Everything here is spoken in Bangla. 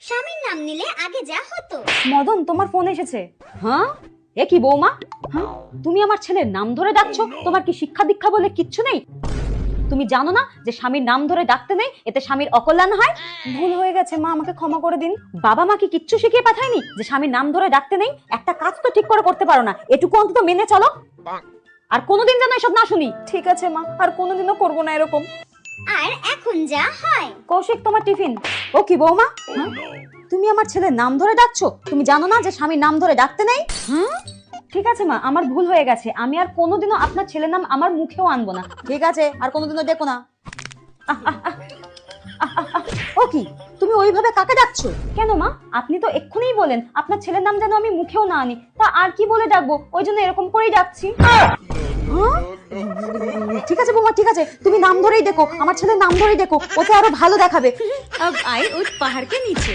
স্বামীর নাম নিলে আগে যা হতো। মদন, তোমার ফোন এসেছে। হ্যাঁ, এ কি বৌমা? হ্যাঁ, তুমি আমার ছেলের নাম ধরে ডাকছো? তোমার কি শিক্ষা দীক্ষা বলে কিচ্ছু নেই? তুমি জানো না যে স্বামীর নাম ধরে ডাকতে নেই, এতে স্বামীর অকল্যাণ হয়? ভুল হয়ে গেছে মা, আমাকে ক্ষমা করে দিন। বাবা মা কি কিচ্ছু শিখিয়ে পাঠায়নি যে স্বামীর নাম ধরে ডাকতে নেই? একটা কাজ তো ঠিক করে করতে পারো না, এটুকু অন্তত মেনে চলো। আর কোনোদিন যেন এসব না শুনি। ঠিক আছে মা, আর কোনোদিনও করবো না এরকম। আর এখন যা হয়। কৌশিক, তোমার টিফিন। ও কি বৌমা? হ্যাঁ, তুমি আমার ছেলের নাম ধরে ডাকছো? তুমি জানো না যে স্বামীর নাম ধরে ডাকতে নেই? হ্যাঁ, ঠিক আছে মা, আমার ভুল হয়ে গেছে। আমি আর কোনোদিনও আপনার ছেলের নাম আমার মুখেও আনবো না। ঠিক আছে, আর কোনোদিনও দেখো না। ও কি, তুমি ওইভাবে কাকে ডাকছো কেন মা? আপনি তো এক্ষুনিই বলেন আপনার ছেলের নাম যেন আমি মুখেও না আনি। তা আর কি বলে ডাকবো? ওই জন্য এরকম করেই ডাকছি। হ্যাঁ? ঠিক আছে বৌমা, ঠিক আছে, তুমি নাম ধরেই দেখো, আমার ছেলের নাম ধরেই দেখো, ওতে আরো ভালো দেখাবে। अब आए उस पहाड़ के नीचे।